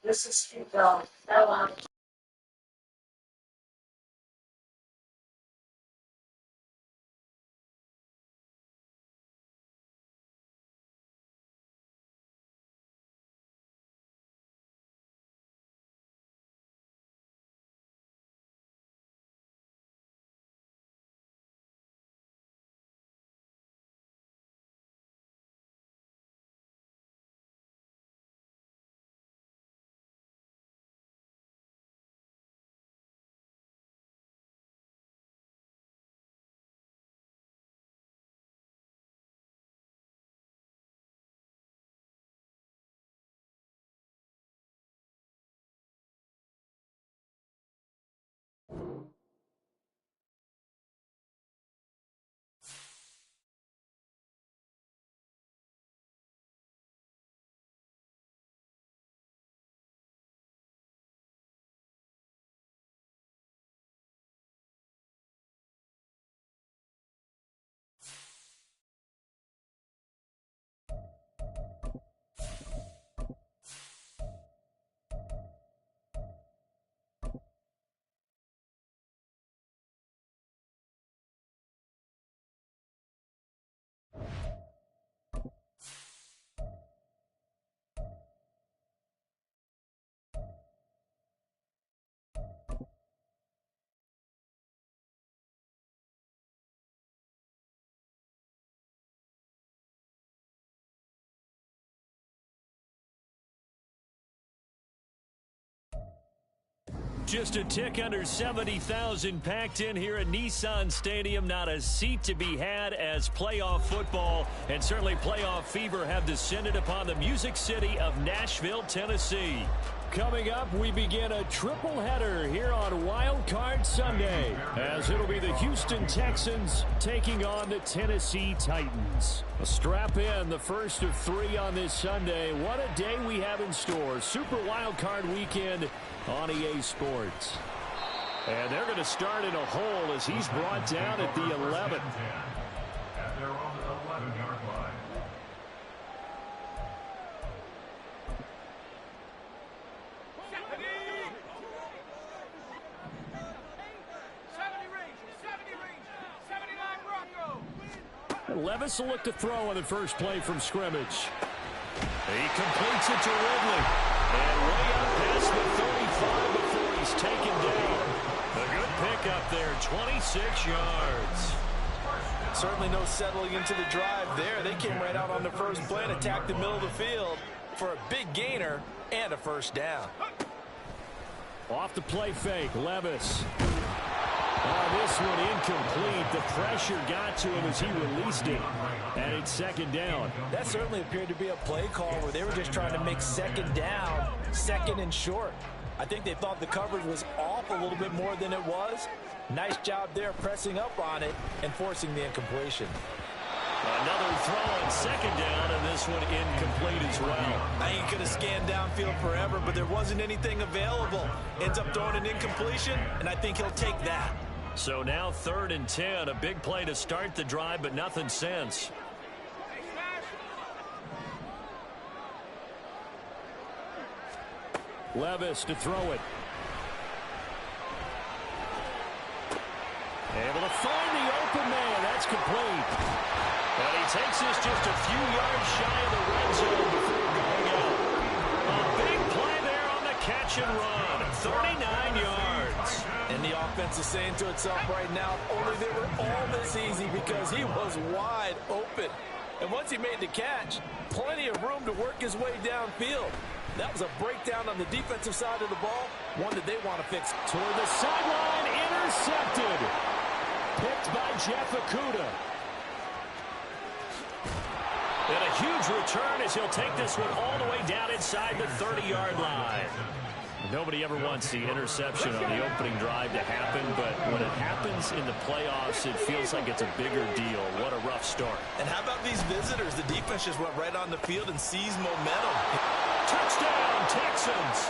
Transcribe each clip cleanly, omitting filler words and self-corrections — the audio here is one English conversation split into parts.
This is Just a tick under 70,000 packed in here at Nissan Stadium. Not a seat to be had as playoff football and certainly playoff fever have descended upon the Music City of Nashville, Tennessee. Coming up, we begin a triple header here on Wildcard Sunday, as it'll be the Houston Texans taking on the Tennessee Titans. Strap in, the first of three on this Sunday. What a day we have in store. Super Wildcard Weekend on EA Sports. And they're going to start in a hole as he's brought down at the 11. At their own 11-yard line. Levis will look to throw on the first play from scrimmage. He completes it to Ridley. And way up past the 35 before he's taken down. A good pickup there, 26 yards. Certainly no settling into the drive there. They came right out on the first play and attacked the middle of the field for a big gainer and a first down. Off the play fake, Levis. Oh, this one incomplete. The pressure got to him as he released it. And it's second down. That certainly appeared to be a play call where they were just trying to make second down, second and short. I think they thought the coverage was off a little bit more than it was. Nice job there pressing up on it and forcing the incompletion. Another throw on second down, and this one incomplete as well. I could have scanned downfield forever, but there wasn't anything available. Ends up throwing an incompletion, and I think he'll take that. So now 3rd and 10, a big play to start the drive, but nothing since. Levis to throw it. Able to find the open man. That's complete. And he takes this just a few yards shy of the red zone before going out. A big play there on the catch and run. 39 yards. And the offense is saying to itself right now, only they were all this easy because he was wide open. And once he made the catch, plenty of room to work his way downfield. That was a breakdown on the defensive side of the ball, one that they want to fix. Toward the sideline, intercepted. Picked by Jeff Okudah. And a huge return as he'll take this one all the way down inside the 30-yard line. Nobody ever wants the interception on the opening drive to happen, but when it happens in the playoffs, it feels like it's a bigger deal. What a rough start. And how about these visitors? The defense just went right on the field and seized momentum. Touchdown, Texans.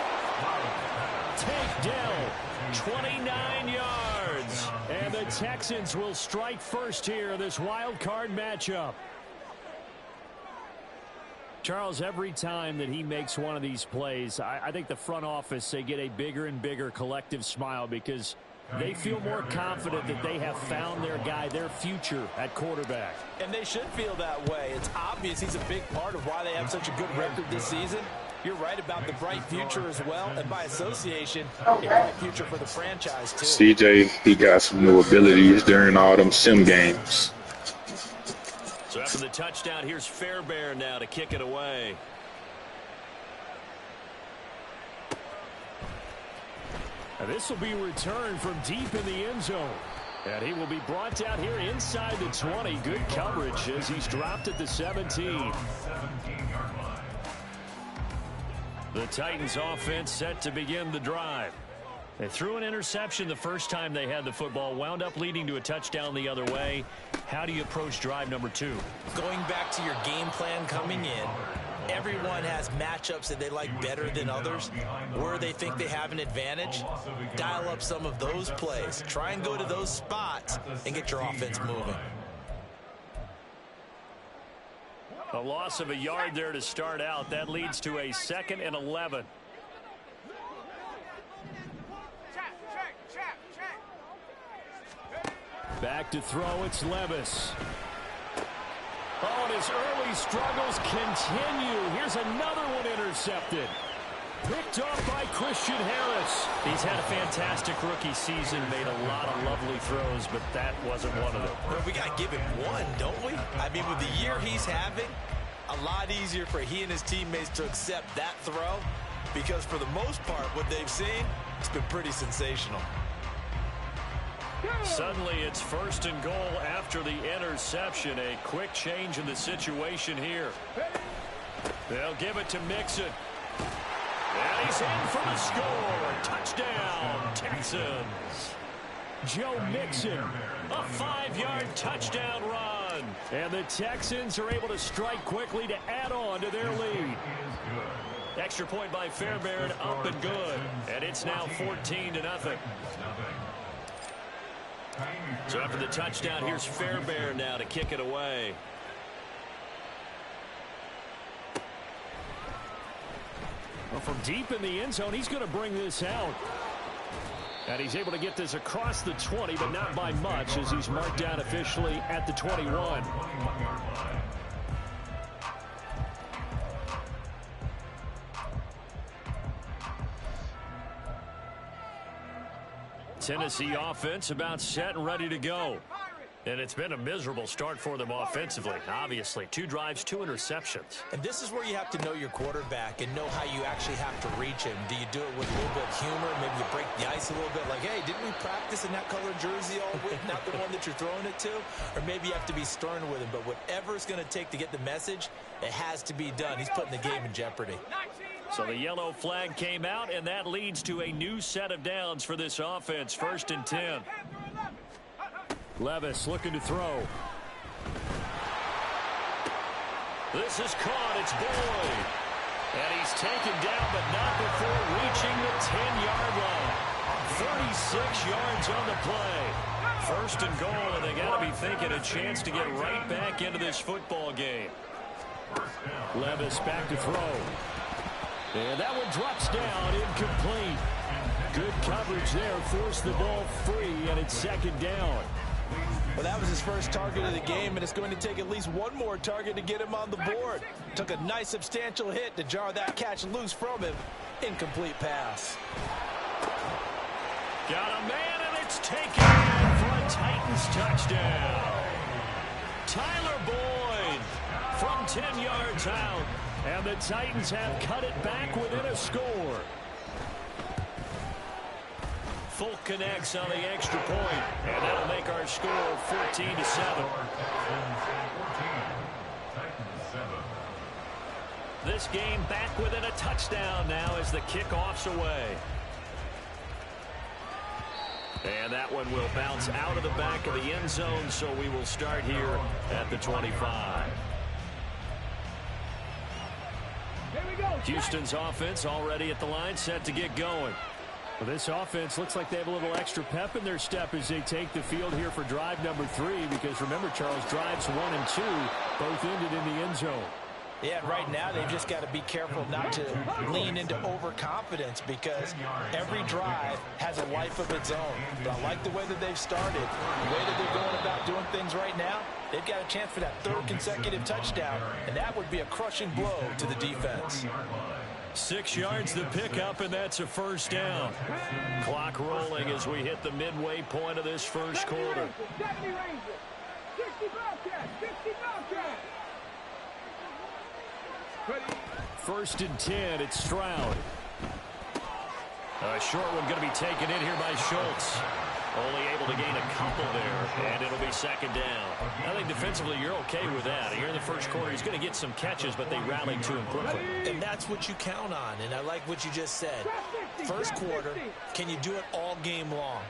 Take down, 29 yards. And the Texans will strike first here in this wild card matchup. Charles, every time that he makes one of these plays, I think the front office, they get a bigger and bigger collective smile because they feel more confident that they have found their guy, their future at quarterback. And they should feel that way. It's obvious he's a big part of why they have such a good record this season. You're right about the bright future as well, and by association, a bright future for the franchise, too. CJ, he got some new abilities during all them sim games. So after the touchdown, here's Fairbairn now to kick it away. And this will be returned from deep in the end zone. And he will be brought down here inside the 20. Good coverage as he's dropped at the 17. The Titans offense set to begin the drive. They threw an interception the first time they had the football, wound up leading to a touchdown the other way. How do you approach drive number 2? Going back to your game plan coming in, everyone has matchups that they like better than others. Where they think they have an advantage, dial up some of those plays. Try and go to those spots and get your offense moving. A loss of a yard there to start out. That leads to a 2nd and 11. Back to throw, it's Levis. Oh, and his early struggles continue. Here's another one intercepted. Picked off by Christian Harris. He's had a fantastic rookie season, made a lot of lovely throws, but that wasn't one of them. Well, we got to give him one, don't we? I mean, with the year he's having, a lot easier for he and his teammates to accept that throw because for the most part, what they've seen, it's been pretty sensational. Suddenly it's 1st and goal after the interception. A quick change in the situation here. They'll give it to Mixon. And he's in for the score. Touchdown, Texans. Joe Mixon, a 5-yard touchdown run. And the Texans are able to strike quickly to add on to their lead. Extra point by Fairbairn, up and good. And it's now 14-0. So after the touchdown, here's Fairbairn now to kick it away. Well, from deep in the end zone, he's going to bring this out. And he's able to get this across the 20, but not by much, as he's marked down officially at the 21. Tennessee offense about set and ready to go. And it's been a miserable start for them offensively. Obviously, 2 drives, 2 interceptions. And this is where you have to know your quarterback and know how you actually have to reach him. Do you do it with a little bit of humor? Maybe you break the ice a little bit like, hey, didn't we practice in that colored jersey all week? Not the one that you're throwing it to? Or maybe you have to be stern with him. But whatever it's going to take to get the message, it has to be done. He's putting the game in jeopardy. So the yellow flag came out, and that leads to a new set of downs for this offense. 1st and 10. Levis looking to throw. This is caught. It's Boyd. And he's taken down, but not before reaching the 10-yard line. 36 yards on the play. 1st and goal, and they got to be thinking a chance to get right back into this football game. Levis back to throw. And that one drops down, incomplete. Good coverage there, forced the ball free, and it's 2nd down. Well, that was his first target of the game, and it's going to take at least one more target to get him on the board. Took a nice substantial hit to jar that catch loose from him. Incomplete pass. Got a man, and it's taken in for a Titans touchdown. Tyler Boyd from 10 yards out, and the Titans have cut it back within a score. Folk connects on the extra point, and that'll make our score 14-7. This game back within a touchdown now as the kickoff's away. And that one will bounce out of the back of the end zone, so we will start here at the 25. Houston's offense already at the line, set to get going. Well, this offense looks like they have a little extra pep in their step as they take the field here for drive number 3, because remember, Charles, drives 1 and 2 both ended in the end zone. Yeah, right now they've just got to be careful not to lean into overconfidence because every drive has a life of its own. But I like the way that they've started, the way that they're going about doing things right now. They've got a chance for that third consecutive touchdown, and that would be a crushing blow to the defense. 6 yards the pickup, and that's a first down. Clock rolling as we hit the midway point of this first quarter. 70 Rangers, 60 Bobcats, 60 Bobcats. First and 10, it's Stroud. A short one going to be taken in here by Schultz. Only able to gain a couple there, and it'll be second down. I think defensively you're okay with that. Here in the first quarter, he's going to get some catches, but they rallied to him quickly. And that's what you count on, and I like what you just said. First quarter, can you do it all game long?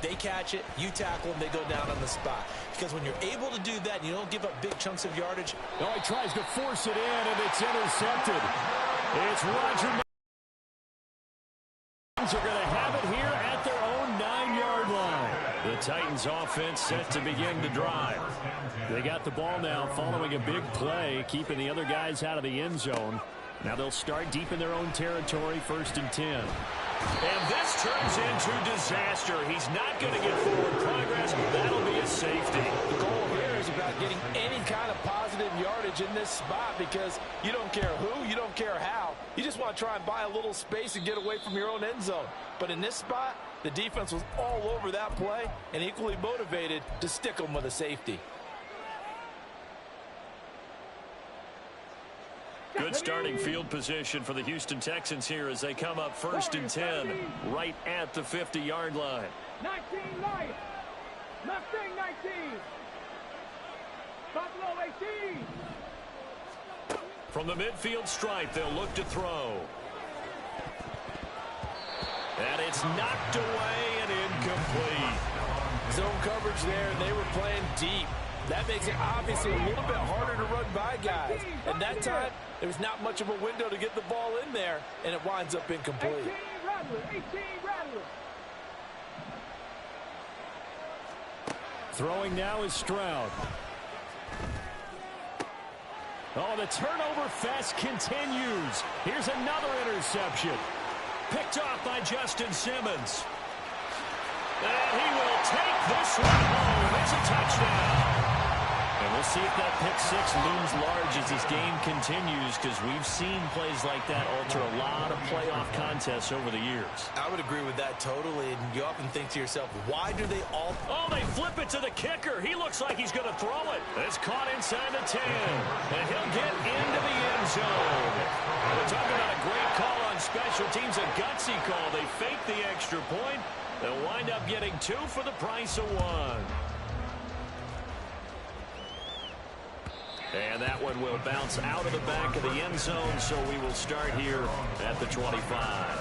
They catch it, you tackle them, they go down on the spot. Because when you're able to do that, and you don't give up big chunks of yardage. No, he tries to force it in, and it's intercepted. It's Roger. Are going to have it here at their own 9-yard line. The Titans offense set to begin to drive. They got the ball now following a big play, keeping the other guys out of the end zone. Now they'll start deep in their own territory, first and 10. And this turns into disaster. He's not going to get forward progress. That'll be a safety. The goal here is about getting any kind of positive yardage in this spot because you don't care who, you don't care how. You just want to try and buy a little space and get away from your own end zone. But in this spot, the defense was all over that play and equally motivated to stick them with a safety. Good starting field position for the Houston Texans here as they come up first and 10 right at the 50-yard line. 19 Lions, Mustang 19, Buffalo 18. From the midfield stripe, they'll look to throw. And it's knocked away and incomplete. Zone coverage there, and they were playing deep. That makes it obviously a little bit harder to run by guys. And that time, there was not much of a window to get the ball in there, and it winds up incomplete. 18 Rattler. Throwing now is Stroud. Oh, the turnover fest continues. Here's another interception. Picked off by Justin Simmons. And he will take this one home. It's a touchdown. And we'll see if that pick six looms large as this game continues because we've seen plays like that alter a lot of playoff contests over the years. I would agree with that totally. And you often think to yourself, why do they all... Oh, they flip it to the kicker. He looks like he's going to throw it. It's caught inside the 10. And he'll get into the end zone. We're talking about a great call on special teams, a gutsy call. They fake the extra point. They'll wind up getting 2 for the price of 1. And that one will bounce out of the back of the end zone, so we will start here at the 25.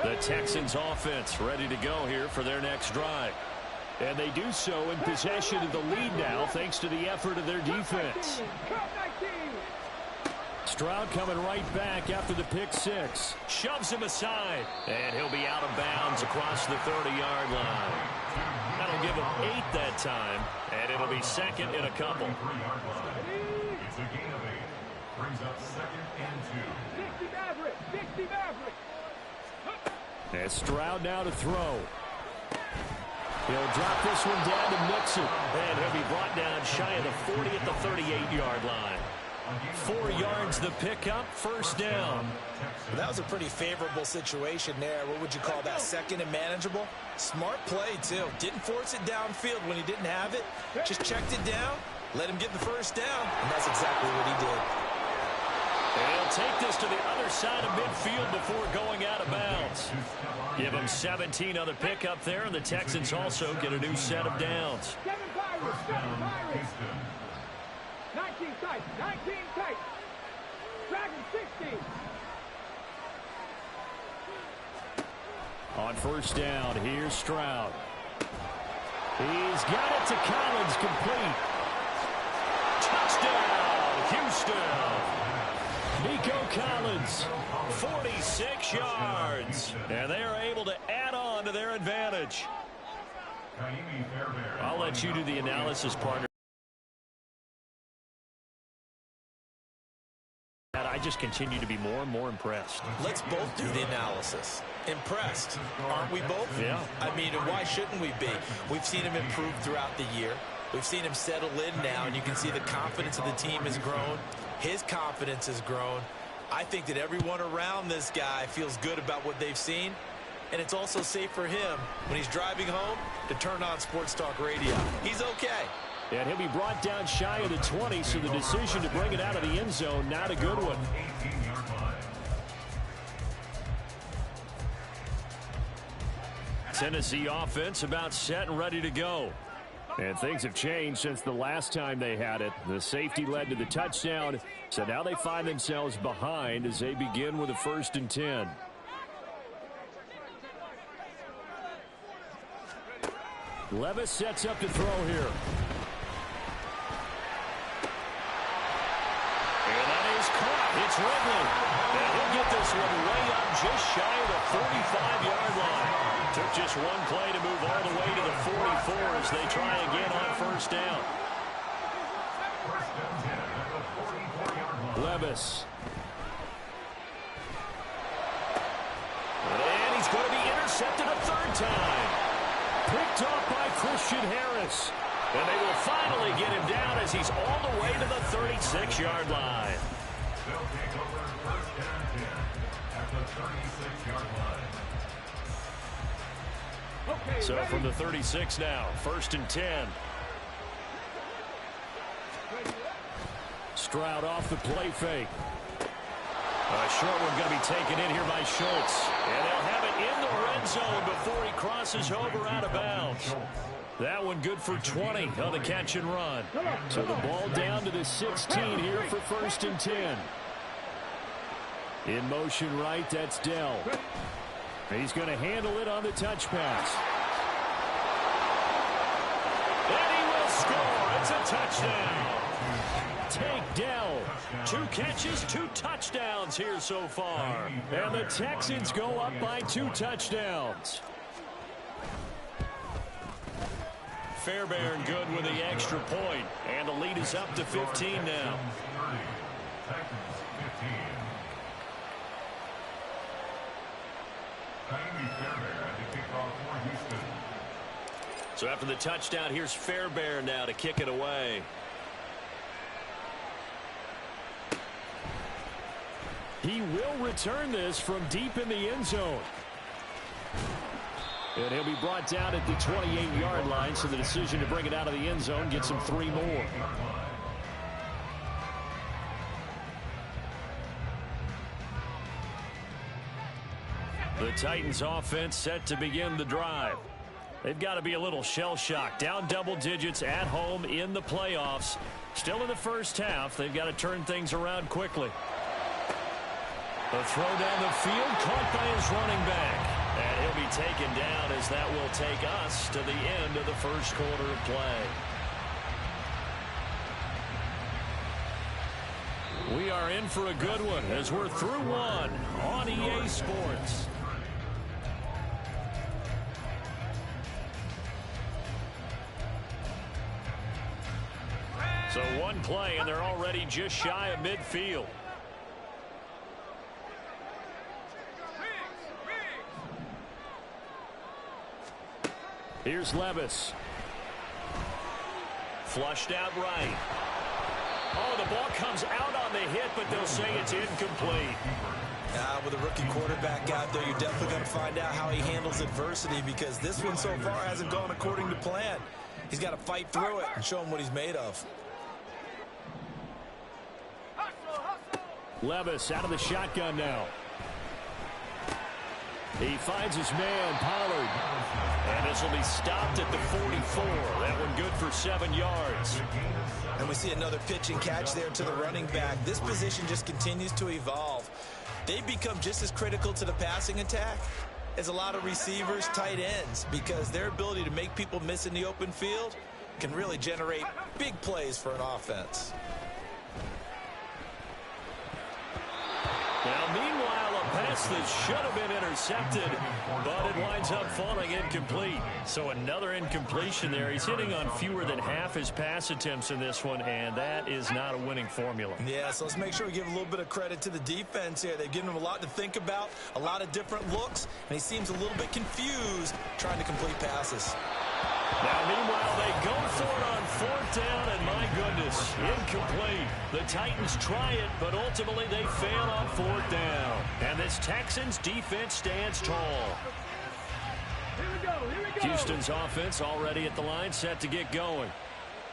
The Texans offense ready to go here for their next drive. And they do so in possession of the lead now, thanks to the effort of their defense. Stroud coming right back after the pick six. Shoves him aside. And he'll be out of bounds across the 30-yard line. That'll give him 8 that time. And it'll be second in a couple. It's a gain of 8. Brings up second and 2. 60 Maverick. And Stroud now to throw. He'll drop this one down to Mixon. And he'll be brought down shy of the 40 at the 38-yard line. 4 yards the pickup, first down. Well, that was a pretty favorable situation there. What would you call that? Second and manageable? Smart play, too. Didn't force it downfield when he didn't have it. Just checked it down, let him get the first down, and that's exactly what he did. And he'll take this to the other side of midfield before going out of bounds. Give him 17 on the pickup there, and the Texans also get a new set of downs. 19 tight. Dragon 60. On first down, here's Stroud. He's got it to Collins, complete. Touchdown, Houston. Nico Collins, 46 yards. And they are able able to add on to their advantage. I'll let you do the analysis, partner. I just continue to be more and more impressed. Let's both do the analysis. Impressed, aren't we both? Yeah. I mean, why shouldn't we be? We've seen him improve throughout the year. We've seen him settle in now, and you can see the confidence of the team has grown. His confidence has grown. I think that everyone around this guy feels good about what they've seen, and it's also safe for him when he's driving home to turn on Sports Talk Radio. He's okay. And he'll be brought down shy of the 20, so the decision to bring it out of the end zone, not a good one. Tennessee offense about set and ready to go. And things have changed since the last time they had it. The safety led to the touchdown, so now they find themselves behind as they begin with a 1st and 10. Levis sets up to throw here. And that is caught. It's Ridley. And he'll get this one way up just shy of the 45-yard line. Took just one play to move all the way to the 44 as they try again on 1st down. Levis. And he's going to be intercepted a 3rd time. Picked off by Christian Harris. And they will finally get him down as he's all the way to the 36-yard line. They'll take over 1st and 10 at the 36-yard line. Okay, So ready? from the 36 now, 1st and 10. Stroud off the play fake. A short one going to be taken in here by Schultz. And they'll have it in the red zone before he crosses over out of bounds. That one good for 20 on the catch and run. So the ball down to the 16 here for 1st and 10. In motion right, that's Dell. He's going to handle it on the touch pass. And he will score. It's a touchdown. Take Dell. 2 catches, 2 touchdowns here so far. And the Texans go up by 2 touchdowns. Fairbairn good with the extra point. And the lead is up to 15 now. So after the touchdown, here's Fairbairn now to kick it away. He will return this from deep in the end zone. And he'll be brought down at the 28-yard line, so the decision to bring it out of the end zone gets him 3 more. The Titans offense set to begin the drive. They've got to be a little shell-shocked. Down double digits at home in the playoffs. Still in the first half. They've got to turn things around quickly. The throw down the field caught by his running back. And he'll be taken down as that will take us to the end of the first quarter of play. We are in for a good one as we're through one on EA Sports. So one play, and they're already just shy of midfield. Here's Levis. Flushed out right. Oh, the ball comes out on the hit, but they'll say it's incomplete. With a rookie quarterback out there, you're definitely going to find out how he handles adversity, because this one so far hasn't gone according to plan. He's got to fight through it and show him what he's made of. Levis out of the shotgun now. He finds his man, Pollard. And this will be stopped at the 44. That one good for 7 yards. And we see another pitch and catch there to the running back. This position just continues to evolve. They become just as critical to the passing attack as a lot of receivers, tight ends, because their ability to make people miss in the open field can really generate big plays for an offense. Now, meanwhile, a pass pass that should have been intercepted, but it winds up falling incomplete. So another incompletion there. He's hitting on fewer than half his pass attempts in this one, and that is not a winning formula. Yeah, so let's make sure we give a little bit of credit to the defense here. They've given him a lot to think about, a lot of different looks, and he seems a little bit confused trying to complete passes. Now, meanwhile, they go for it on fourth down, and my goodness, incomplete. The Titans try it, but ultimately they fail on fourth down. And this Texans defense stands tall. Here we go. Houston's offense already at the line, set to get going.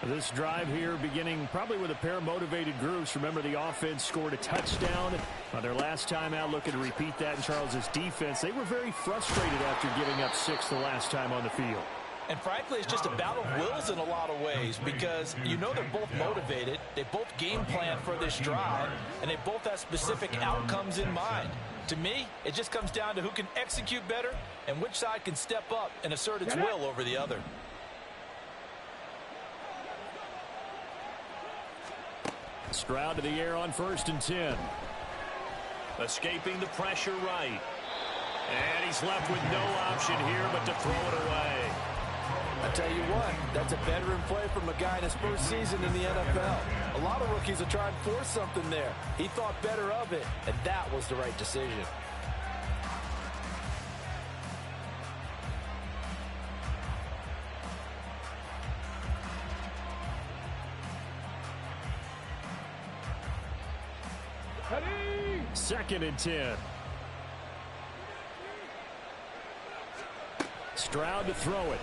This drive here beginning probably with a pair of motivated groups. Remember, the offense scored a touchdown on their last time out, looking to repeat that in Charles's defense. They were very frustrated after giving up 6 the last time on the field. And frankly, it's just a battle of wills in a lot of ways because you know they're both motivated, they both game plan for this drive, and they both have specific outcomes in mind. To me, it just comes down to who can execute better and which side can step up and assert its will over the other. Stroud to the air on 1st and 10. Escaping the pressure right. And he's left with no option here but to throw it away. I tell you what, that's a veteran play from a guy in his first season in the NFL. A lot of rookies are trying to force something there. He thought better of it, and that was the right decision. Ready? 2nd and 10. Stroud to throw it.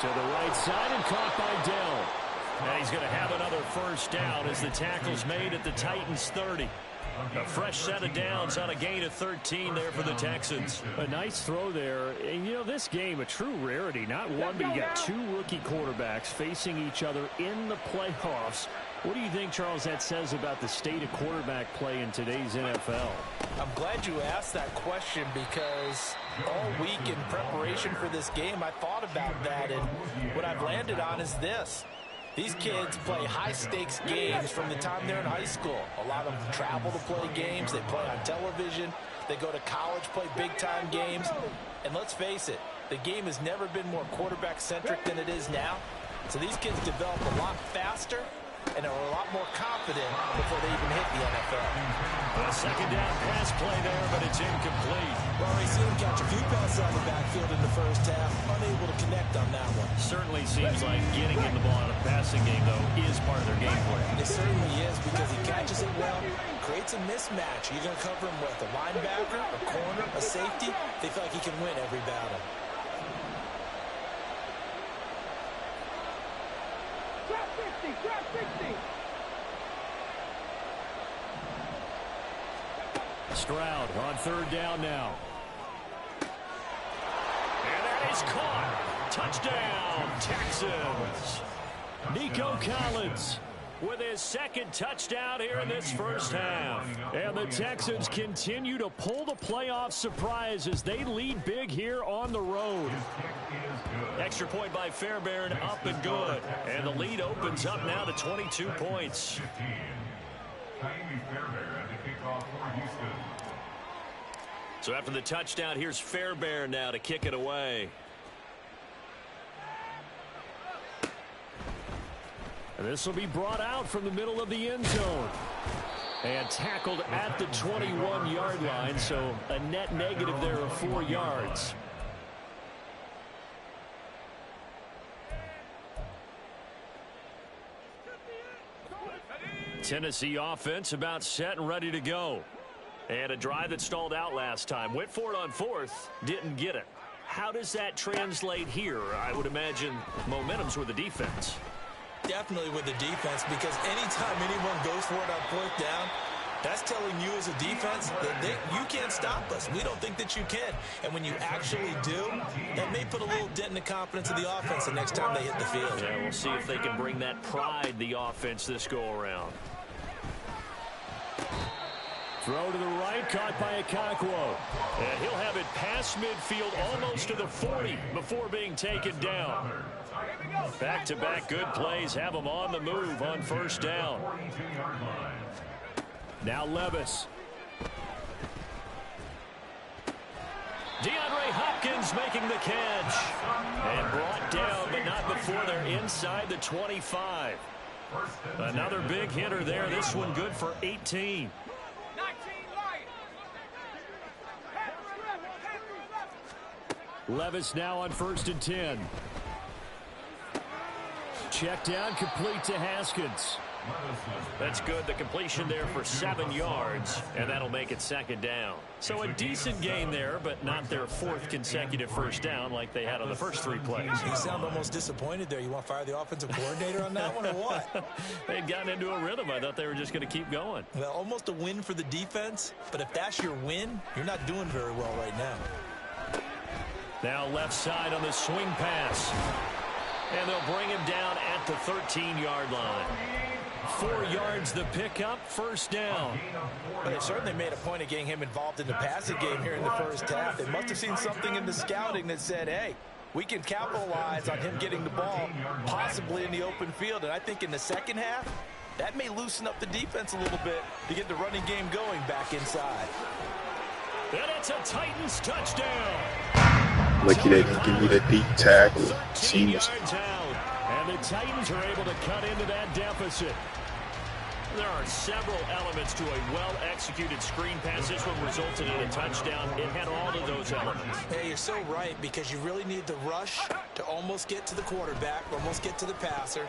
To the right side and caught by Dell. And he's going to have another first down as the tackle's made at the Titans' 30. A fresh set of downs on a gain of 13 there for the Texans. A nice throw there. And, you know, this game, a true rarity. Not one, but you got 2 rookie quarterbacks facing each other in the playoffs. What do you think, Charles, that says about the state of quarterback play in today's NFL? I'm glad you asked that question because all week in preparation for this game, I thought about that, and what I've landed on is this. These kids play high-stakes games from the time they're in high school. A lot of them travel to play games. They play on television. They go to college, play big-time games. And let's face it, the game has never been more quarterback-centric than it is now. So these kids develop a lot faster and are a lot more confident before they even hit the NFL. A second down pass play there, but it's incomplete. Well, we see him catch a few passes out of the backfield in the first half, unable to connect on that one. Certainly seems like getting in the ball in a passing game, though, is part of their game plan. It certainly is because he catches it well, creates a mismatch. You're going to cover him with a linebacker, a corner, a safety. They feel like he can win every battle. Drop 60, drop 60. Stroud on 3rd down now. And that is caught. Touchdown, Texans. Nico Collins with his 2nd touchdown here in this first half. And the Texans continue to pull the playoff surprise as they lead big here on the road. Extra point by Fairbairn, up and good. And the lead opens up now to 22 points. So after the touchdown, here's Fairbairn now to kick it away. And this will be brought out from the middle of the end zone. And tackled at the 21-yard line, so a net negative there of 4 yards. Tennessee offense about set and ready to go. And a drive that stalled out last time. Went for it on 4th, didn't get it. How does that translate here? I would imagine momentum's with the defense. Definitely with the defense, because anytime anyone goes for it on 4th down, that's telling you as a defense that you can't stop us. We don't think that you can. And when you actually do, that may put a little dent in the confidence of the offense the next time they hit the field. Yeah, we'll see if they can bring that pride, the offense, this go-around. Throw to the right, caught by Okonkwo. And he'll have it past midfield almost to the 40 before being taken down. Back-to-back good plays have them on the move on 1st down. Now Levis. DeAndre Hopkins making the catch. And brought down, but not before they're inside the 25. Another big hitter there. This one good for 18. Levis now on 1st and 10. Check down, complete to Haskins. That's good. The completion there for 7 yards, and that'll make it 2nd down. So a decent game there, but not their 4th consecutive first down like they had on the first 3 plays. You sound almost disappointed there. You want to fire the offensive coordinator on that one or what? They'd gotten into a rhythm. I thought they were just going to keep going. Well, almost a win for the defense, but if that's your win, you're not doing very well right now. Now left side on the swing pass. And they'll bring him down at the 13-yard line. 4 yards the pickup, 1st down. But they certainly made a point of getting him involved in the passing game here in the first half. They must have seen something in the scouting that said, hey, we can capitalize on him getting the ball possibly in the open field. And I think in the second half, that may loosen up the defense a little bit to get the running game going back inside. And it's a Titans touchdown. Lucky they didn't give me the deep tackle. 13 yards out. And the Titans are able to cut into that deficit. There are several elements to a well-executed screen pass. This one resulted in a touchdown. It had all of those elements. Hey, you're so right, because you really need the rush to almost get to the quarterback, almost get to the passer.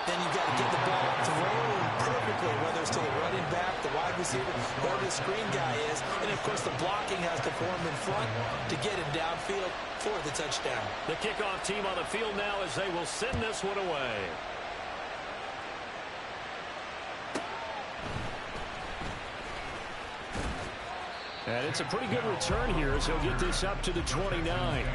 Then you've got to get the ball thrown perfectly, whether it's to the running back, the wide receiver, whoever the screen guy is. And, of course, the blocking has to form in front to get him downfield for the touchdown. The kickoff team on the field now as they will send this one away. And it's a pretty good return here as he'll get this up to the 29.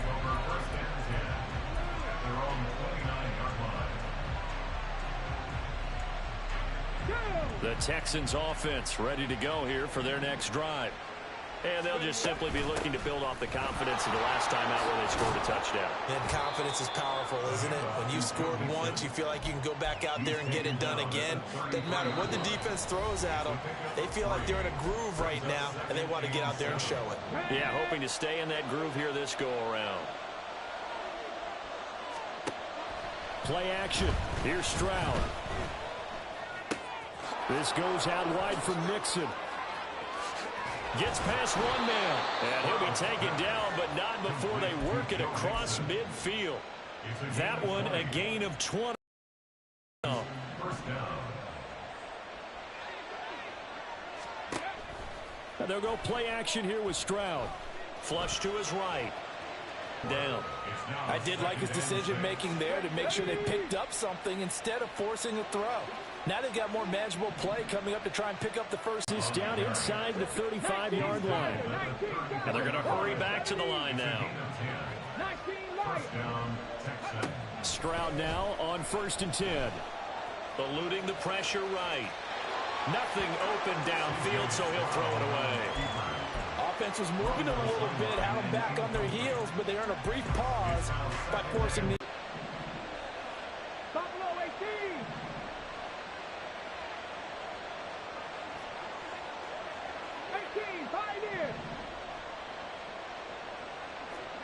The Texans offense ready to go here for their next drive. And they'll just simply be looking to build off the confidence of the last time out where they scored a touchdown. And confidence is powerful, isn't it? When you scored once, you feel like you can go back out there and get it done again. Doesn't matter what the defense throws at them. They feel like they're in a groove right now, and they want to get out there and show it. Yeah, hoping to stay in that groove here this go-around. Play action. Here's Stroud. This goes out wide for Mixon. Gets past one man. And he'll be taken down, but not before they work it across midfield. That one, a gain of 20. And they'll go play action here with Stroud. Flush to his right. Down. I did like his decision-making there to make sure they picked up something instead of forcing a throw. Now they've got more manageable play coming up to try and pick up the first. This down inside the 35-yard line. And they're going to hurry back to the line now. Stroud now on 1st and 10. Eluding the pressure right. Nothing open downfield, so he'll throw it away. Offense was moving them a little bit, had them back on their heels, but they earned a brief pause by forcing the... Buffalo 18. 18, 5 in.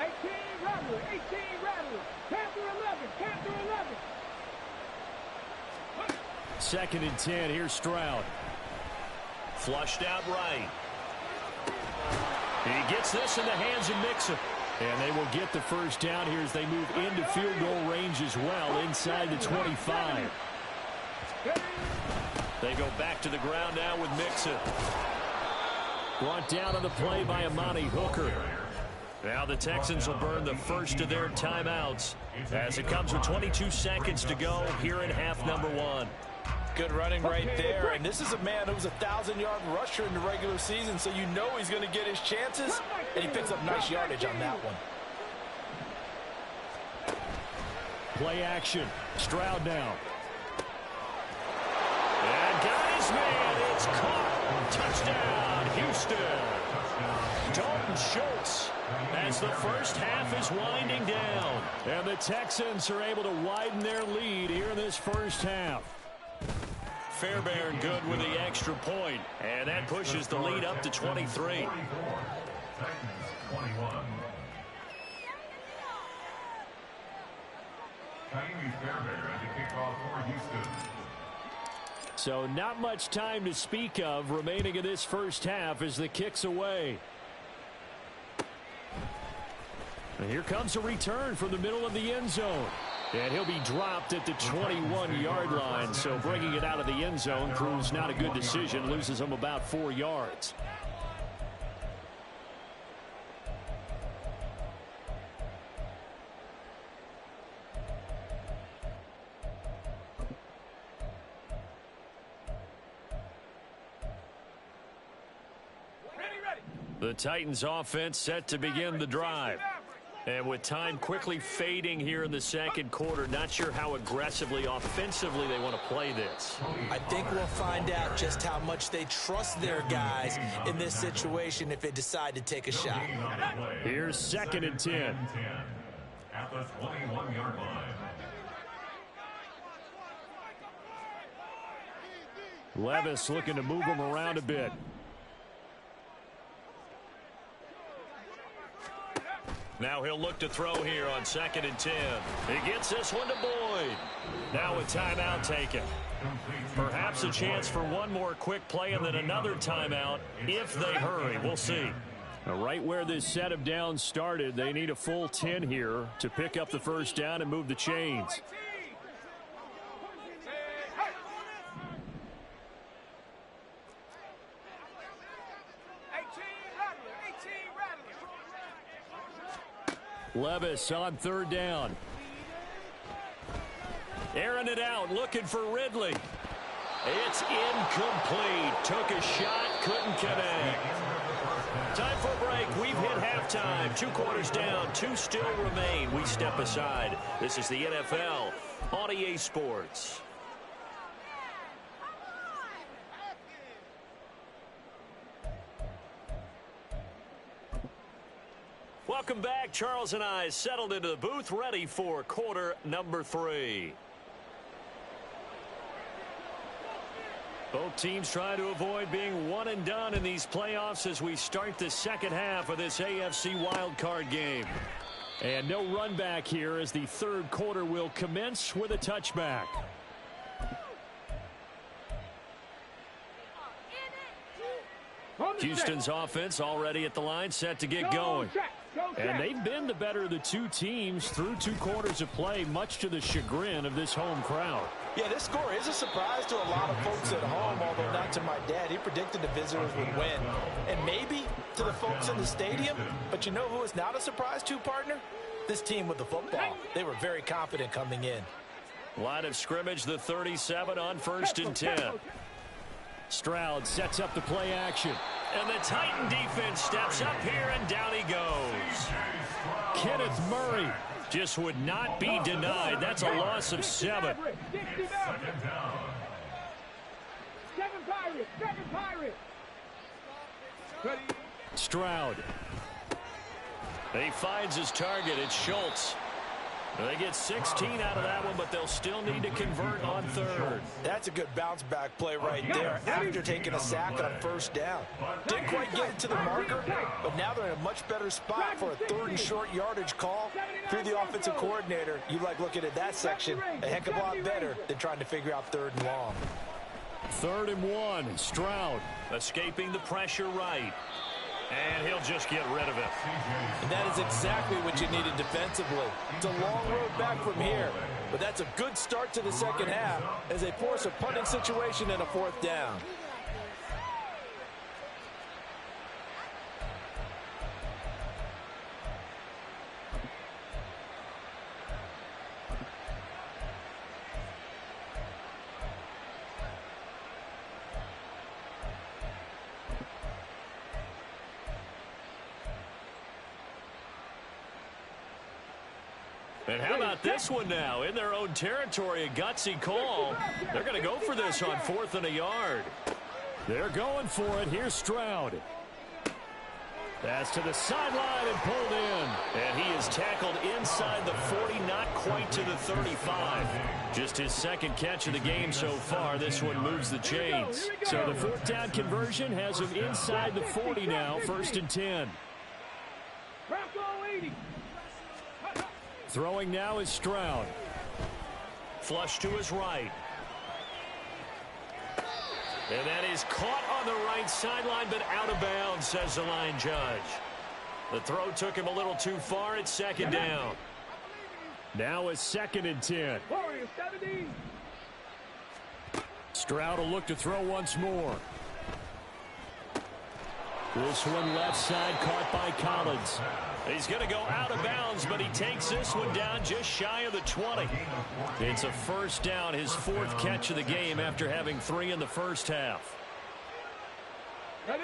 18, Rattler. 18, Rattler. Panther 11, Panther 11. 2nd and 10. Here's Stroud. Flushed out right. He gets this in the hands of Mixon. And they will get the first down here as they move into field goal range as well inside the 25. They go back to the ground now with Mixon. Brought down on the play by Amani Hooker. Now the Texans will burn the first of their timeouts as it comes with 22 seconds to go here in half number 1. Good running right there, and this is a man who was a 1,000-yard rusher in the regular season, so you know he's going to get his chances, and he picks up nice yardage on that one. Play action. Stroud now. And got his man. It's caught. Touchdown, Houston. Dalton Schultz as the first half is winding down. And the Texans are able to widen their lead here in this first half. Fairbairn good with the extra point, and that pushes the lead up to 23. 44. Titans 21. Ka'imi Fairbairn to kick off for Houston. So not much time to speak of remaining in this first half as the kick's away. And here comes a return from the middle of the end zone. And he'll be dropped at the 21-yard line. So bringing it out of the end zone proves not a good decision. Loses him about 4 yards. The Titans offense set to begin the drive. And with time quickly fading here in the second quarter, not sure how aggressively, offensively they want to play this. I think we'll find out just how much they trust their guys in this situation if they decide to take a shot. Here's 2nd and 10. At the 21-yard line. Levis looking to move him around a bit. Now he'll look to throw here on 2nd and 10. He gets this one to Boyd. Now a timeout taken. Perhaps a chance for one more quick play and then another timeout if they hurry. We'll see. Now, right where this set of downs started, they need a full 10 here to pick up the first down and move the chains. Levis on 3rd down. Airing it out, looking for Ridley. It's incomplete. Took a shot, couldn't connect. Time for a break. We've hit halftime. 2 quarters down, 2 still remain. We step aside. This is the NFL on EA Sports. Welcome back. Charles and I settled into the booth, ready for quarter number 3. Both teams trying to avoid being one and done in these playoffs as we start the second half of this AFC Wildcard game. And no run back here as the third quarter will commence with a touchback. Houston's offense already at the line, set to get going. And they've been the better of the 2 teams through 2 quarters of play, much to the chagrin of this home crowd. Yeah, this score is a surprise to a lot of folks at home, although not to my dad. He predicted the visitors would win. And maybe to the folks in the stadium, but you know who is not a surprise to, partner? This team with the football. They were very confident coming in. Line of scrimmage, the 37 on 1st and 10. Stroud sets up the play action. And the Titan defense steps up here, and down he goes. Kenneth Murray just would not be denied. That's a loss of 7. 7 Pirates, 7 Pirates. Stroud. He finds his target. It's Schultz. They get 16 out of that one, but they'll still need to convert on 3rd. That's a good bounce back play right there after taking a sack on 1st down. Didn't quite get it to the marker, but now they're in a much better spot for a 3rd and short yardage call. Through the offensive coordinator, you like looking at that section a heck of a lot better than trying to figure out 3rd and long. 3rd and 1. Stroud escaping the pressure right. And he'll just get rid of it. And that is exactly what you needed defensively. It's a long road back from here. But that's a good start to the second half as they force a punting situation and a 4th down. And how about this one now? In their own territory, a gutsy call. They're going to go for this on 4th and a yard. They're going for it. Here's Stroud. Pass to the sideline and pulled in. And he is tackled inside the 40, not quite to the 35. Just his second catch of the game so far. This one moves the chains. So the fourth down conversion has him inside the 40 now, 1st and 10. Throwing now is Stroud. Flush to his right. And that is caught on the right sideline, but out of bounds, says the line judge. The throw took him a little too far. It's 2nd down. Now it's 2nd and 10. Stroud will look to throw once more. This one left side caught by Collins. He's going to go out of bounds, but he takes this one down just shy of the 20. It's a 1st down, his 4th catch of the game after having 3 in the first half. Ready?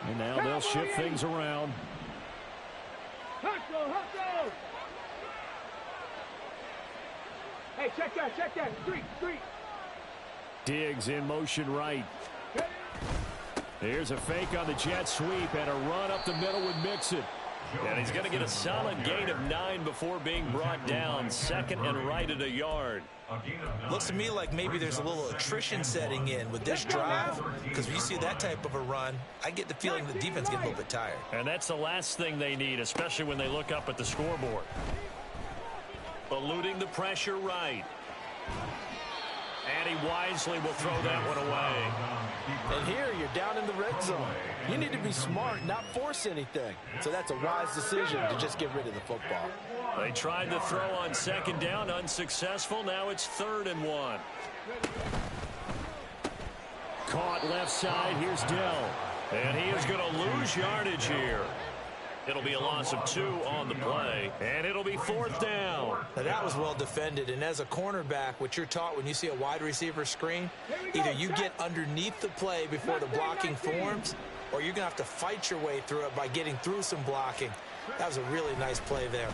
And now they'll shift things around. Hustle, hustle. Hey, check that. Street. Diggs in motion right. Here's a fake on the jet sweep and a run up the middle with Mixon. And he's going to get a solid gain of 9 before being brought down. 2nd and right at a yard. Looks to me like maybe there's a little attrition setting in with this drive, because when you see that type of a run, I get the feeling the defense gets a little bit tired. And that's the last thing they need, especially when they look up at the scoreboard. Eluding the pressure right. And he wisely will throw that one away. And here you're down in the red zone. You need to be smart, not force anything. So that's a wise decision to just get rid of the football. They tried the throw on 2nd down, unsuccessful. Now it's 3rd and 1. Caught left side. Here's Dell. And he is going to lose yardage here. It'll be a loss of 2 on the play, and it'll be 4th down. Now that was well defended, and as a cornerback, what you're taught when you see a wide receiver screen, either you get underneath the play before the blocking forms, or you're going to have to fight your way through it by getting through some blocking. That was a really nice play there.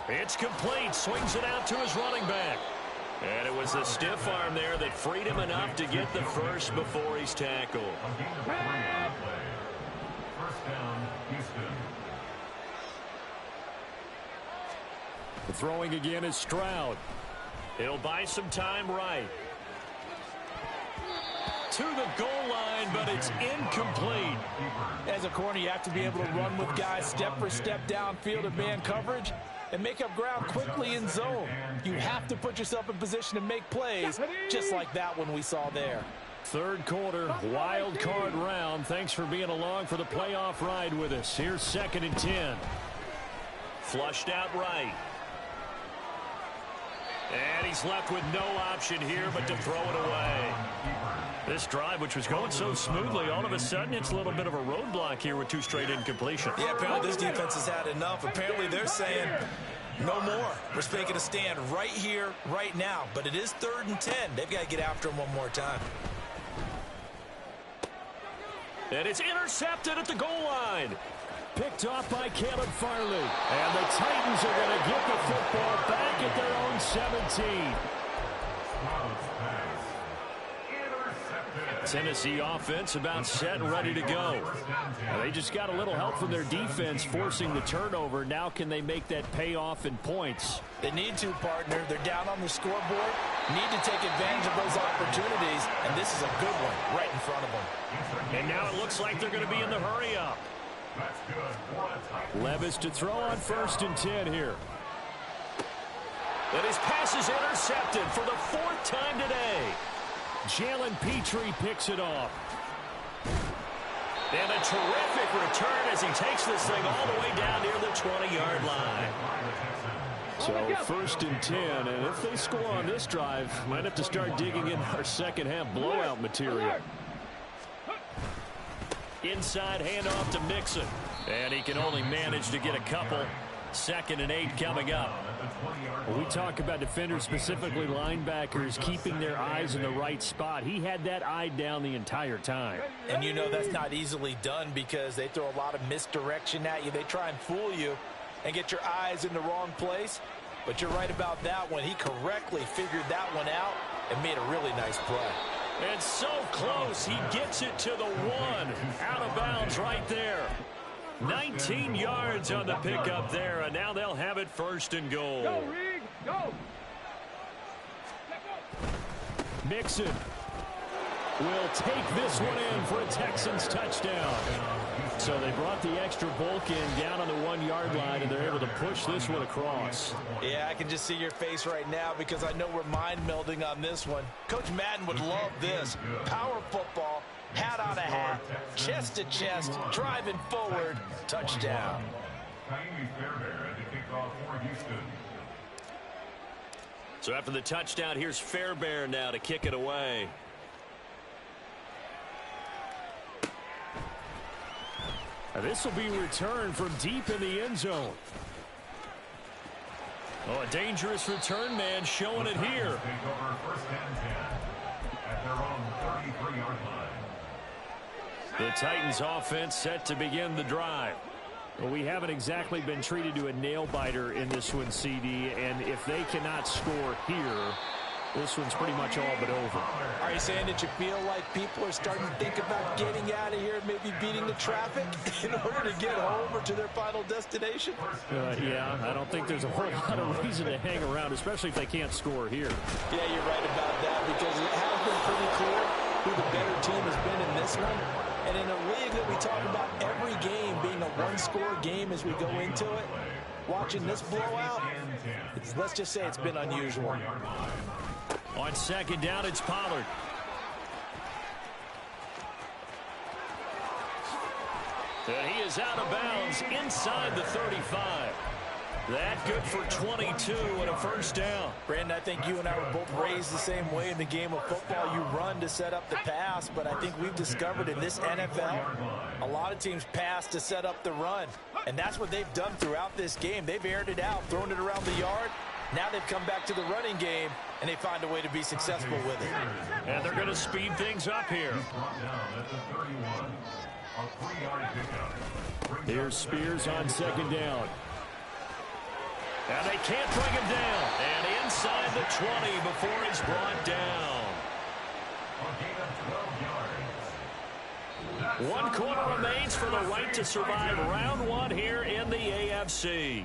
It's complete. Swings it out to his running back. And it was the stiff arm there that freed him enough to get the first before he's tackled. The throwing again is Stroud. He'll buy some time right. To the goal line, but it's incomplete. As a corner, you have to be able to run with guys step for step downfield in man coverage and make up ground quickly in zone. You have to put yourself in position to make plays, just like that one we saw there. 3rd quarter, wild card round. Thanks for being along for the playoff ride with us. Here's 2nd and 10. Flushed out right. And he's left with no option here but to throw it away. This drive, which was going so smoothly, all of a sudden it's a little bit of a roadblock here with 2 straight incompletions. Yeah, apparently this defense has had enough. Apparently they're saying no more. We're making a stand right here, right now. But it is 3rd and 10. They've got to get after him one more time. And it's intercepted at the goal line. Picked off by Caleb Farley. And the Titans are going to get the football back at their own 17. Tennessee offense about set and ready to go. They just got a little help from their defense forcing the turnover. Now can they make that pay off in points? They need to, partner. They're down on the scoreboard. Need to take advantage of those opportunities, and this is a good one right in front of them. And now it looks like they're going to be in the hurry-up. Levis to throw on 1st and 10 here. And his pass is intercepted for the 4th time today. Jalen Petrie picks it off. And a terrific return as he takes this thing all the way down near the 20-yard line. So 1st and 10, and if they score on this drive, might have to start digging in our second half blowout material. Inside handoff to Mixon. And he can only manage to get a couple. 2nd and 8 coming up. When we talk about defenders, specifically linebackers, keeping their eyes in the right spot. He had that eye down the entire time. And you know that's not easily done because they throw a lot of misdirection at you. They try and fool you and get your eyes in the wrong place. But you're right about that one. He correctly figured that one out and made a really nice play. And so close, he gets it to the 1. Out of bounds right there. 19 yards on the pickup there, and now they'll have it 1st and goal. Go, Reed, go. Mixon will take this one in for a Texans touchdown. So they brought the extra bulk in down on the 1-yard line, and they're able to push this one across. Yeah, I can just see your face right now because I know we're mind melding on this one. Coach Madden would love this. Power football, hat on a hat, chest to chest, driving forward, touchdown. So after the touchdown, here's Fairbairn now to kick it away. This will be returned from deep in the end zone. Oh, a dangerous return man showing it here. The Titans offense set to begin the drive. Well, we haven't exactly been treated to a nail-biter in this one, CD, and if they cannot score here, this one's pretty much all but over. Are you saying that you feel like people are starting to think about getting out of here and maybe beating the traffic in order to get home or to their final destination? Yeah, I don't think there's a whole lot of reason to hang around, especially if they can't score here. Yeah, you're right about that because it has been pretty clear who the better team has been in this one. And in a league that we talk about every game being a one-score game as we go into it, watching this blowout, let's just say it's been unusual. On 2nd down, it's Pollard. And he is out of bounds inside the 35. That good for 22 and a 1st down. Brandon, I think you and I were both raised the same way in the game of football. You run to set up the pass, but I think we've discovered in this NFL, a lot of teams pass to set up the run. And that's what they've done throughout this game. They've aired it out, thrown it around the yard. Now they've come back to the running game, and they find a way to be successful with it. And they're going to speed things up here. Here's Spears on 2nd down. And they can't bring him down. And inside the 20 before he's brought down. 1 quarter remains for the right to survive round 1 here in the AFC.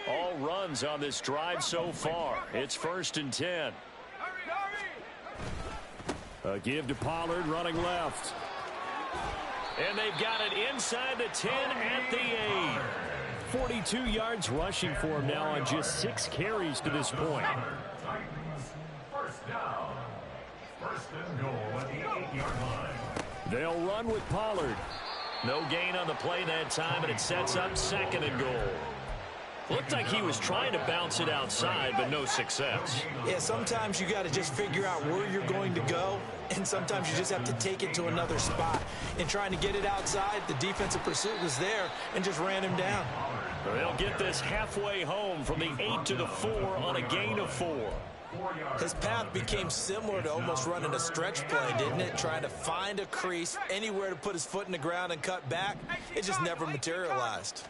All runs on this drive so far. It's 1st and 10. A give to Pollard running left. And they've got it inside the 10 at the 8. 42 yards rushing for him now on just 6 carries to this point. They'll run with Pollard. No gain on the play that time, and it sets up 2nd and goal. Looked like he was trying to bounce it outside, but no success. Yeah, sometimes you got to just figure out where you're going to go, and sometimes you just have to take it to another spot. In trying to get it outside, the defensive pursuit was there and just ran him down. They'll get this halfway home from the 8 to the 4 on a gain of 4. His path became similar to almost running a stretch play, didn't it? Trying to find a crease, anywhere to put his foot in the ground and cut back. It just never materialized.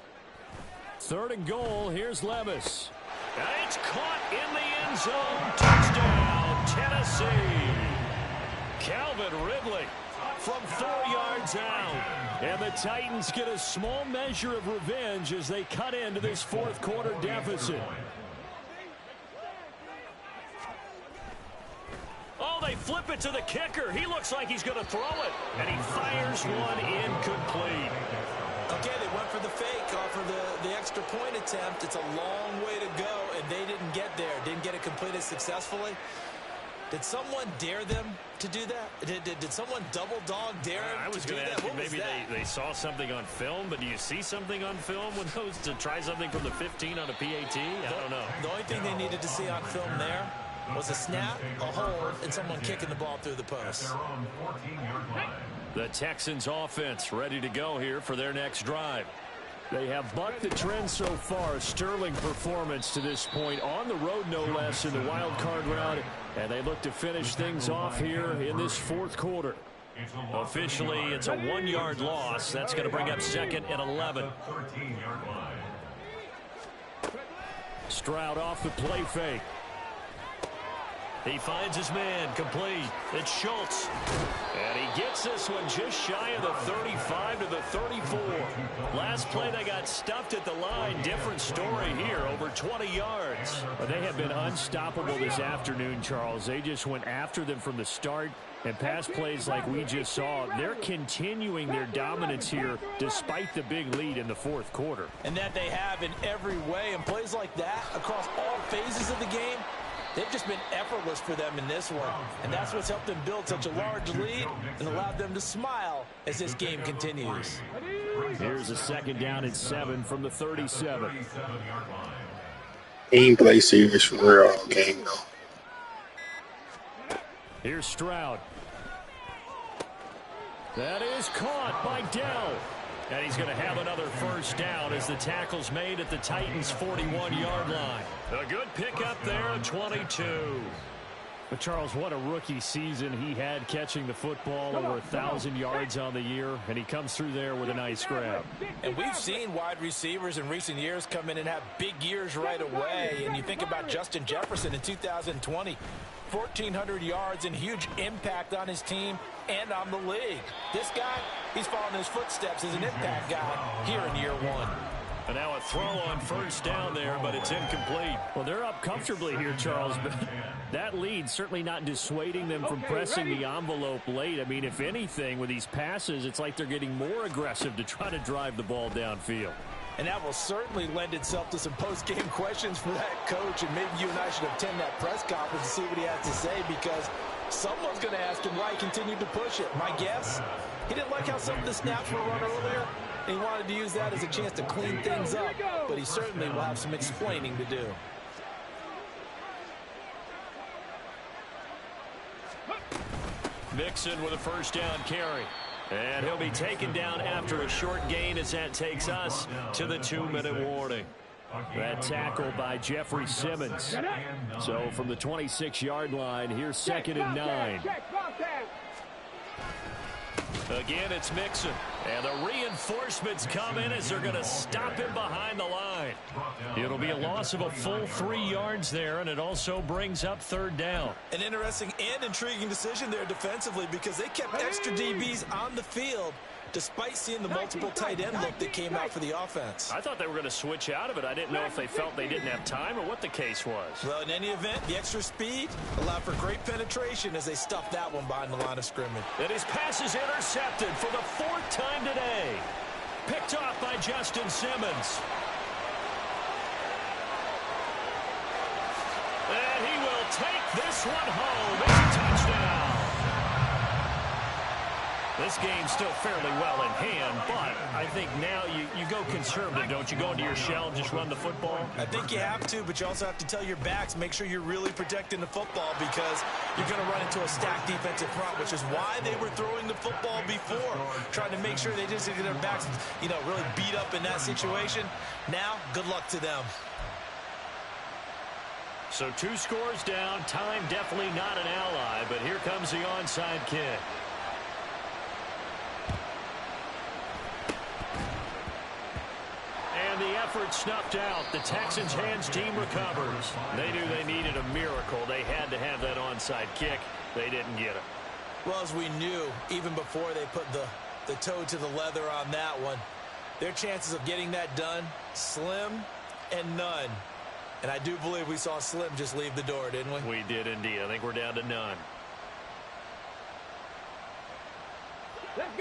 3rd and goal. Here's Levis. And it's caught in the end zone. Touchdown, Tennessee. Calvin Ridley from 4 yards out. And the Titans get a small measure of revenge as they cut into this 4th quarter deficit. Oh, they flip it to the kicker. He looks like he's going to throw it. And he fires one incomplete. Okay, they went for the fake off of the extra point attempt. It's a long way to go, and they didn't get there. Didn't get it completed successfully. Did someone dare them to do that? Did someone double dog dare them I was to do going to that? ask you, maybe they saw something on film, but do you see something on film with those to try something from the 15 on a PAT? I don't know. The only thing they needed to see on film there was a snap, a hold, and someone kicking the ball through the post. The Texans offense ready to go here for their next drive. They have bucked the trend so far. Sterling performance to this point on the road, no less, in the wild card round. And they look to finish things off here in this 4th quarter. Officially, it's a 1-yard loss. That's going to bring up 2nd and 11. Stroud off the play fake. He finds his man, complete. It's Schultz. And he gets this one just shy of the 35 to the 34. Last play, they got stuffed at the line. Different story here, over 20 yards. But they have been unstoppable this afternoon, Charles. They just went after them from the start. And pass plays like we just saw, they're continuing their dominance here despite the big lead in the fourth quarter. And that they have in every way. And plays like that across all phases of the game, they've just been effortless for them in this one. And that's what's helped them build such a large lead and allowed them to smile as this game continues. Here's a 2nd down and 7 from the 37. He ain't play serious for real all game, though. Here's Stroud. That is caught by Dell. And he's going to have another first down as the tackle's made at the Titans' 41-yard line. A good pickup there at 22. But, Charles, what a rookie season he had catching the football, over 1,000 yards on the year, and he comes through there with a nice grab. And we've seen wide receivers in recent years come in and have big years right away. And you think about Justin Jefferson in 2020, 1,400 yards and huge impact on his team and on the league. This guy, he's following his footsteps as an impact guy here in year one. And now a throw on first down there, but it's incomplete. Well, they're up comfortably here, Charles, but that lead certainly not dissuading them from pressing the envelope late. I mean, if anything, with these passes, it's like they're getting more aggressive to try to drive the ball downfield. And that will certainly lend itself to some post-game questions for that coach, and maybe you and I should attend that press conference to see what he has to say, because someone's going to ask him why he continued to push it. My guess, he didn't like how some of the snaps were run earlier, and he wanted to use that as a chance to clean things up, but he certainly will have some explaining to do. Mixon with a first down carry. And he'll be taken down after a short gain as that takes us to the 2-minute warning. That tackle by Jeffrey Simmons. So from the 26-yard line, here's 2nd and 9. Again, it's Mixon. And the reinforcements come in as they're going to stop him behind the line. It'll be a loss of a full 3 yards there, and it also brings up 3rd down. An interesting and intriguing decision there defensively, because they kept extra DBs on the field despite seeing the multiple tight end look that came out for the offense. I thought they were going to switch out of it. I didn't know if they felt they didn't have time or what the case was. Well, in any event, the extra speed allowed for great penetration as they stuffed that one behind the line of scrimmage. And his pass is intercepted for the 4th time today. Picked off by Justin Simmons. And he will take this one home. It's a touchdown. This game's still fairly well in hand, but I think now you go conservative, don't you? Go into your shell and just run the football? I think you have to, but you also have to tell your backs, make sure you're really protecting the football, because you're going to run into a stacked defensive front, which is why they were throwing the football before, trying to make sure they just get their backs, really beat up in that situation. Now, good luck to them. So 2 scores down. Time definitely not an ally, but here comes the onside kick. And the effort snuffed out. The Texans' hands team recovers. They knew they needed a miracle. They had to have that onside kick. They didn't get it. Well, as we knew, even before they put the toe to the leather on that one, their chances of getting that done, slim and none. And I do believe we saw Slim just leave the door, didn't we? We did indeed. I think we're down to none.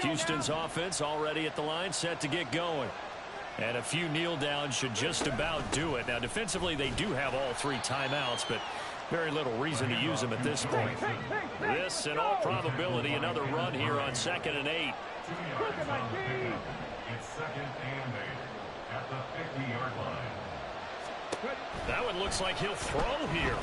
Houston's offense already at the line, set to get going. And a few kneel downs should just about do it. Now, defensively, they do have all 3 timeouts, but very little reason to use them at this point. This, in all probability, another run here on 2nd and 8. It's 2nd and 8 at the 50-yard line. That one looks like he'll throw here.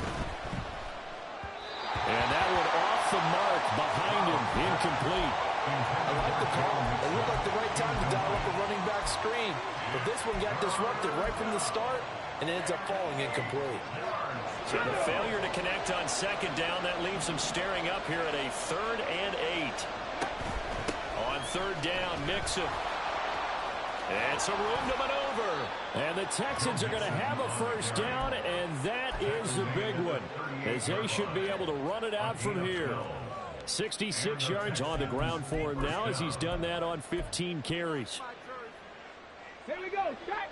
And that one off the mark behind him, incomplete. I like the call. It looked like the right time to dial up a running back screen. But this one got disrupted right from the start, and it ends up falling incomplete. So the failure to connect on 2nd down, that leaves them staring up here at a 3rd and 8. On 3rd down, Mixon. And some room to maneuver. And the Texans are going to have a first down as they should be able to run it out from here. 66 yards on the ground for him now as he's done that on 15 carries. Here we go. Start.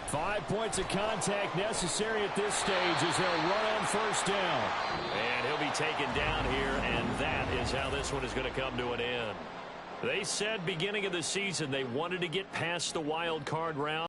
5 points of contact necessary at this stage as they'll run on first down. And he'll be taken down here, and that is how this one is going to come to an end. They said beginning of the season they wanted to get past the wild card round.